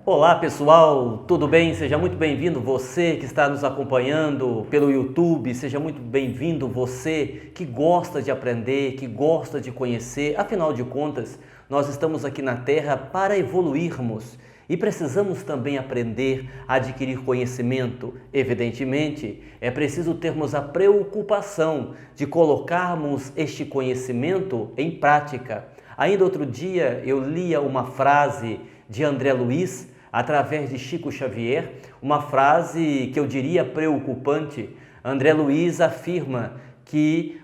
Olá pessoal, tudo bem? Seja muito bem-vindo você que está nos acompanhando pelo YouTube, seja muito bem-vindo você que gosta de aprender, que gosta de conhecer. Afinal de contas, nós estamos aqui na Terra para evoluirmos e precisamos também aprender a adquirir conhecimento. Evidentemente, é preciso termos a preocupação de colocarmos este conhecimento em prática. Ainda outro dia eu lia uma frase de André Luiz, através de Chico Xavier, uma frase que eu diria preocupante. André Luiz afirma que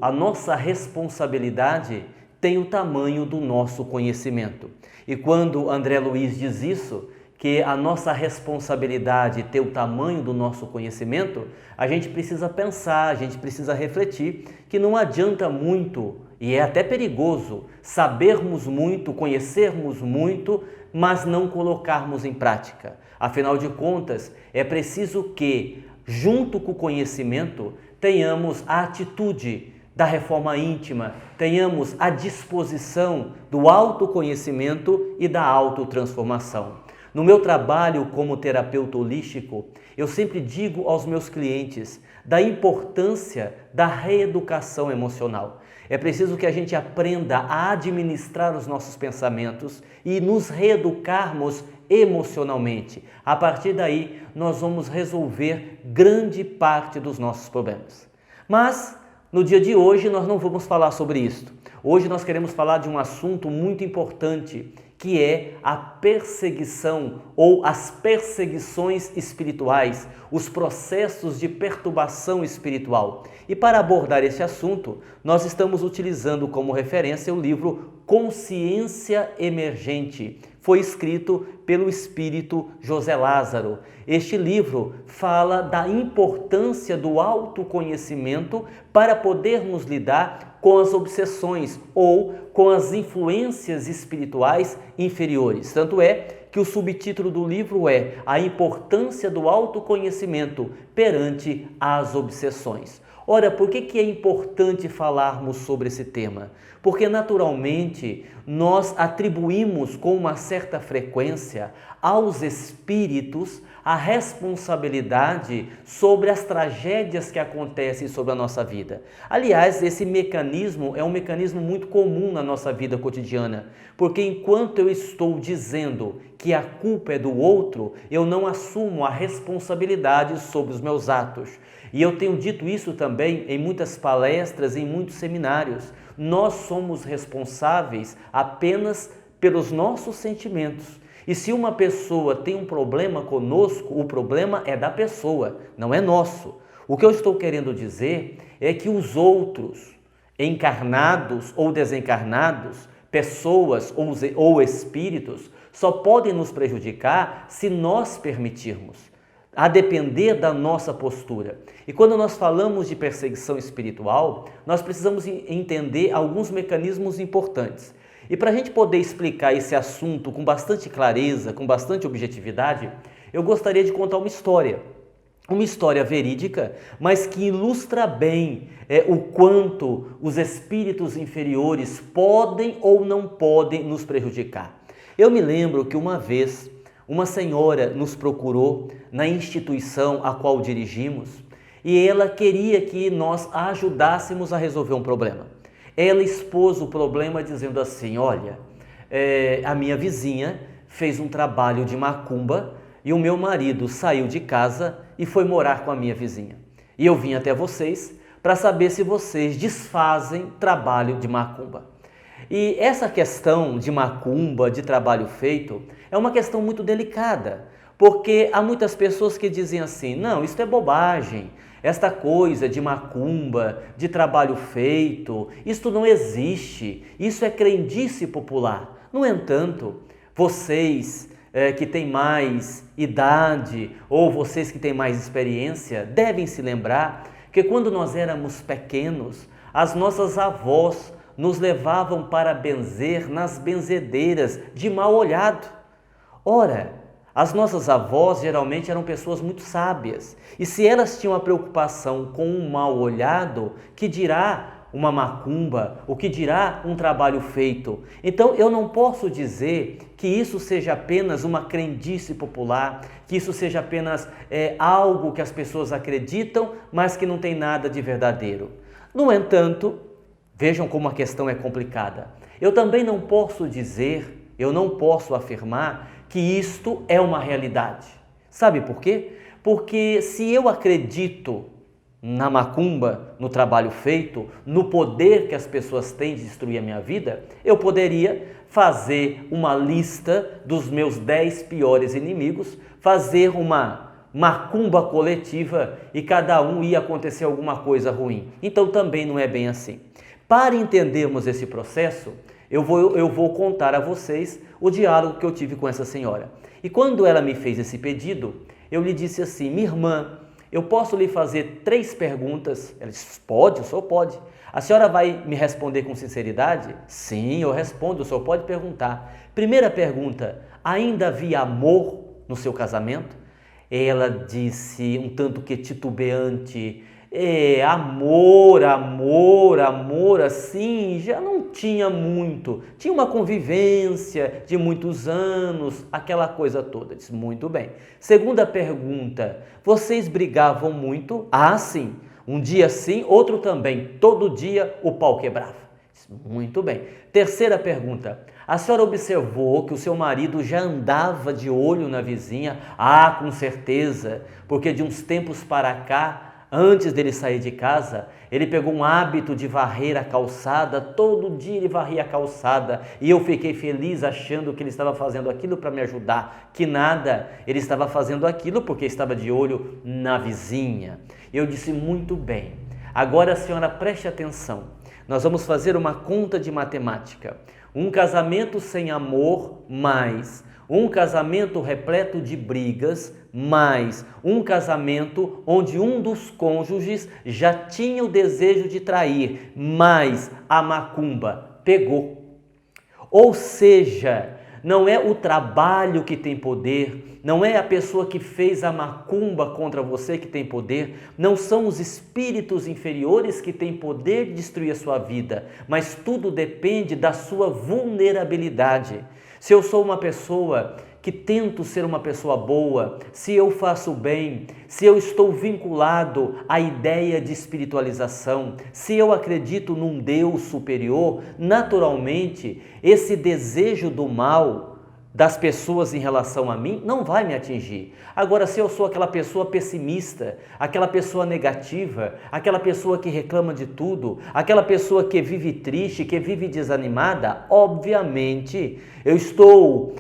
a nossa responsabilidade tem o tamanho do nosso conhecimento. E quando André Luiz diz isso, que a nossa responsabilidade tem o tamanho do nosso conhecimento, a gente precisa pensar, a gente precisa refletir que não adianta muito, e é até perigoso, sabermos muito, conhecermos muito, mas não colocarmos em prática. Afinal de contas, é preciso que, junto com o conhecimento, tenhamos a atitude da reforma íntima, tenhamos a disposição do autoconhecimento e da autotransformação. No meu trabalho como terapeuta holístico, eu sempre digo aos meus clientes da importância da reeducação emocional. É preciso que a gente aprenda a administrar os nossos pensamentos e nos reeducarmos emocionalmente. A partir daí, nós vamos resolver grande parte dos nossos problemas. Mas, no dia de hoje, nós não vamos falar sobre isso. Hoje nós queremos falar de um assunto muito importante, que é a perseguição ou as perseguições espirituais, os processos de perturbação espiritual. E para abordar esse assunto, nós estamos utilizando como referência o livro Consciência Emergente. Foi escrito pelo espírito José Lázaro. Este livro fala da importância do autoconhecimento para podermos lidar com as obsessões ou com as influências espirituais inferiores. Tanto é que o subtítulo do livro é A Importância do Autoconhecimento perante as Obsessões. Ora, por que é importante falarmos sobre esse tema? Porque naturalmente nós atribuímos com uma certa frequência aos espíritos a responsabilidade sobre as tragédias que acontecem sobre a nossa vida. Aliás, esse mecanismo é um mecanismo muito comum na nossa vida cotidiana, porque enquanto eu estou dizendo que a culpa é do outro, eu não assumo a responsabilidade sobre os meus atos. E eu tenho dito isso também em muitas palestras, em muitos seminários. Nós somos responsáveis apenas pelos nossos sentimentos. E se uma pessoa tem um problema conosco, o problema é da pessoa, não é nosso. O que eu estou querendo dizer é que os outros, encarnados ou desencarnados, pessoas ou espíritos, só podem nos prejudicar se nós permitirmos, a depender da nossa postura. E quando nós falamos de perseguição espiritual, nós precisamos entender alguns mecanismos importantes. E para a gente poder explicar esse assunto com bastante clareza, com bastante objetividade, eu gostaria de contar uma história verídica, mas que ilustra bem o quanto os espíritos inferiores podem ou não podem nos prejudicar. Eu me lembro que uma vez uma senhora nos procurou na instituição a qual dirigimos e ela queria que nós a ajudássemos a resolver um problema. Ela expôs o problema dizendo assim: olha, a minha vizinha fez um trabalho de macumba e o meu marido saiu de casa e foi morar com a minha vizinha. E eu vim até vocês para saber se vocês desfazem trabalho de macumba. E essa questão de macumba, de trabalho feito, é uma questão muito delicada, porque há muitas pessoas que dizem assim: não, isso é bobagem, esta coisa de macumba, de trabalho feito, isso não existe, isso é crendice popular. No entanto, vocês que têm mais idade ou vocês que têm mais experiência devem se lembrar que quando nós éramos pequenos, as nossas avós nos levavam para benzer nas benzedeiras de mal olhado. Ora, as nossas avós geralmente eram pessoas muito sábias, e se elas tinham a preocupação com um mal olhado, que dirá uma macumba, o que dirá um trabalho feito? Então eu não posso dizer que isso seja apenas uma crendice popular, que isso seja apenas algo que as pessoas acreditam, mas que não tem nada de verdadeiro. No entanto, vejam como a questão é complicada. Eu também não posso dizer, eu não posso afirmar que isto é uma realidade. Sabe por quê? Porque se eu acredito na macumba, no trabalho feito, no poder que as pessoas têm de destruir a minha vida, eu poderia fazer uma lista dos meus 10 piores inimigos, fazer uma macumba coletiva e cada um ia acontecer alguma coisa ruim. Então também não é bem assim. Para entendermos esse processo, eu vou contar a vocês o diálogo que eu tive com essa senhora. E quando ela me fez esse pedido, eu lhe disse assim: minha irmã, eu posso lhe fazer 3 perguntas? Ela disse: pode, o senhor pode. A senhora vai me responder com sinceridade? Sim, eu respondo, o senhor pode perguntar. Primeira pergunta: ainda havia amor no seu casamento? Ela disse, um tanto que titubeante: amor, assim, já não tinha muito. Tinha uma convivência de muitos anos, aquela coisa toda. Disse: muito bem. Segunda pergunta: vocês brigavam muito? Ah, sim. Um dia sim, outro também. Todo dia o pau quebrava. Disse: muito bem. Terceira pergunta: a senhora observou que o seu marido já andava de olho na vizinha? Ah, com certeza, porque de uns tempos para cá, antes dele sair de casa, ele pegou um hábito de varrer a calçada, todo dia ele varria a calçada e eu fiquei feliz achando que ele estava fazendo aquilo para me ajudar, que nada, ele estava fazendo aquilo porque estava de olho na vizinha. Eu disse: muito bem, agora a senhora preste atenção, nós vamos fazer uma conta de matemática. Um casamento sem amor mais um casamento repleto de brigas, mais um casamento onde um dos cônjuges já tinha o desejo de trair, mais a macumba pegou. Ou seja, não é o trabalho que tem poder, não é a pessoa que fez a macumba contra você que tem poder, não são os espíritos inferiores que têm poder de destruir a sua vida, mas tudo depende da sua vulnerabilidade. Se eu sou uma pessoa que tento ser uma pessoa boa, se eu faço bem, se eu estou vinculado à ideia de espiritualização, se eu acredito num Deus superior, naturalmente esse desejo do mal das pessoas em relação a mim não vai me atingir. Agora, se eu sou aquela pessoa pessimista, aquela pessoa negativa, aquela pessoa que reclama de tudo, aquela pessoa que vive triste, que vive desanimada, obviamente eu estou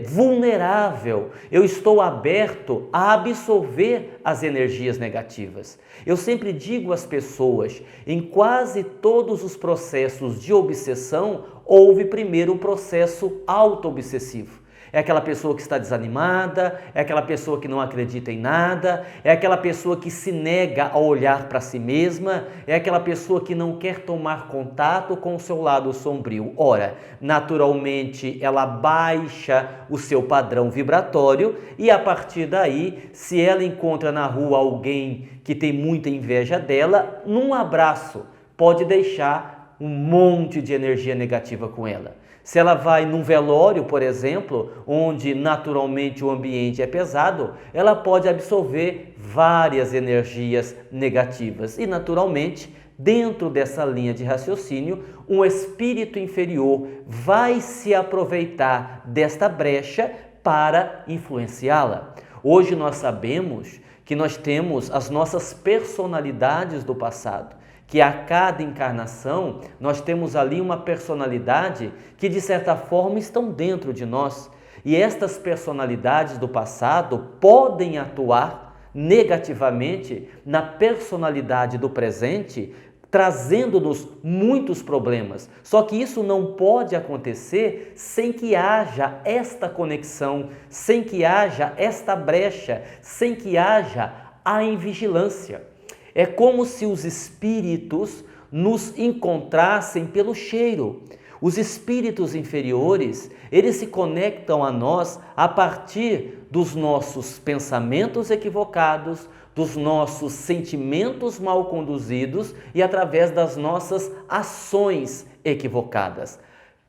vulnerável, eu estou aberto a absorver as energias negativas. Eu sempre digo às pessoas, em quase todos os processos de obsessão, houve primeiro um processo auto-obsessivo. É aquela pessoa que está desanimada, é aquela pessoa que não acredita em nada, é aquela pessoa que se nega a olhar para si mesma, é aquela pessoa que não quer tomar contato com o seu lado sombrio. Ora, naturalmente ela baixa o seu padrão vibratório e a partir daí, se ela encontra na rua alguém que tem muita inveja dela, num abraço pode deixar um monte de energia negativa com ela. Se ela vai num velório, por exemplo, onde naturalmente o ambiente é pesado, ela pode absorver várias energias negativas. E naturalmente, dentro dessa linha de raciocínio, um espírito inferior vai se aproveitar desta brecha para influenciá-la. Hoje nós sabemos que nós temos as nossas personalidades do passado, que a cada encarnação nós temos ali uma personalidade que de certa forma estão dentro de nós. E estas personalidades do passado podem atuar negativamente na personalidade do presente, trazendo-nos muitos problemas. Só que isso não pode acontecer sem que haja esta conexão, sem que haja esta brecha, sem que haja a invigilância. É como se os espíritos nos encontrassem pelo cheiro. Os espíritos inferiores, eles se conectam a nós a partir dos nossos pensamentos equivocados, dos nossos sentimentos mal conduzidos e através das nossas ações equivocadas.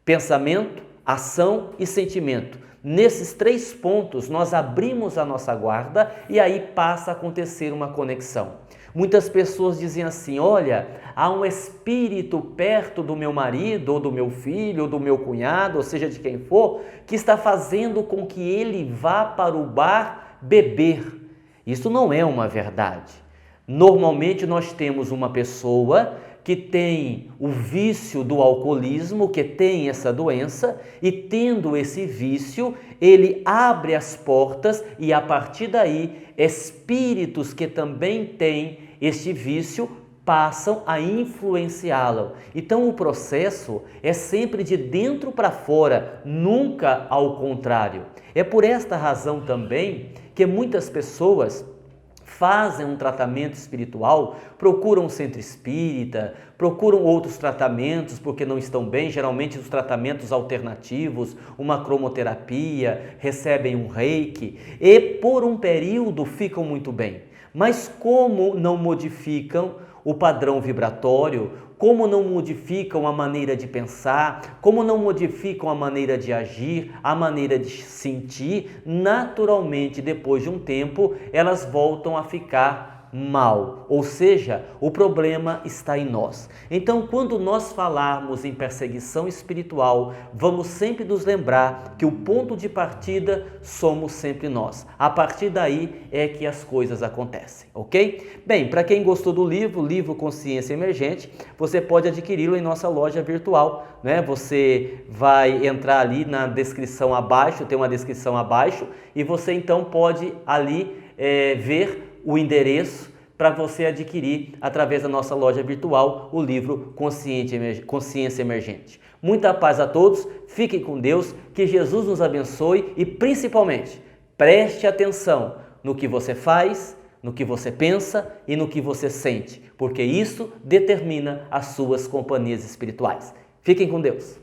Pensamento, ação e sentimento. Nesses 3 pontos nós abrimos a nossa guarda e aí passa a acontecer uma conexão. Muitas pessoas dizem assim: olha, há um espírito perto do meu marido, ou do meu filho, ou do meu cunhado, ou seja, de quem for, que está fazendo com que ele vá para o bar beber. Isso não é uma verdade. Normalmente nós temos uma pessoa que tem o vício do alcoolismo, que tem essa doença, e tendo esse vício, ele abre as portas e a partir daí, espíritos que também têm este vício passam a influenciá-lo. Então o processo é sempre de dentro para fora, nunca ao contrário. É por esta razão também que muitas pessoas fazem um tratamento espiritual, procuram um centro espírita, procuram outros tratamentos porque não estão bem, geralmente os tratamentos alternativos, uma cromoterapia, recebem um reiki e por um período ficam muito bem. Mas como não modificam o padrão vibratório, como não modificam a maneira de pensar, como não modificam a maneira de agir, a maneira de sentir, naturalmente, depois de um tempo, elas voltam a ficar mal. Ou seja, o problema está em nós. Então, quando nós falarmos em perseguição espiritual, vamos sempre nos lembrar que o ponto de partida somos sempre nós. A partir daí é que as coisas acontecem, ok? Bem, para quem gostou do livro Consciência Emergente, você pode adquiri-lo em nossa loja virtual, né? Você vai entrar ali na descrição abaixo, tem uma descrição abaixo, e você então pode ali ver o endereço para você adquirir através da nossa loja virtual o livro Consciência Emergente. Muita paz a todos, fiquem com Deus, que Jesus nos abençoe e principalmente preste atenção no que você faz, no que você pensa e no que você sente, porque isso determina as suas companhias espirituais. Fiquem com Deus.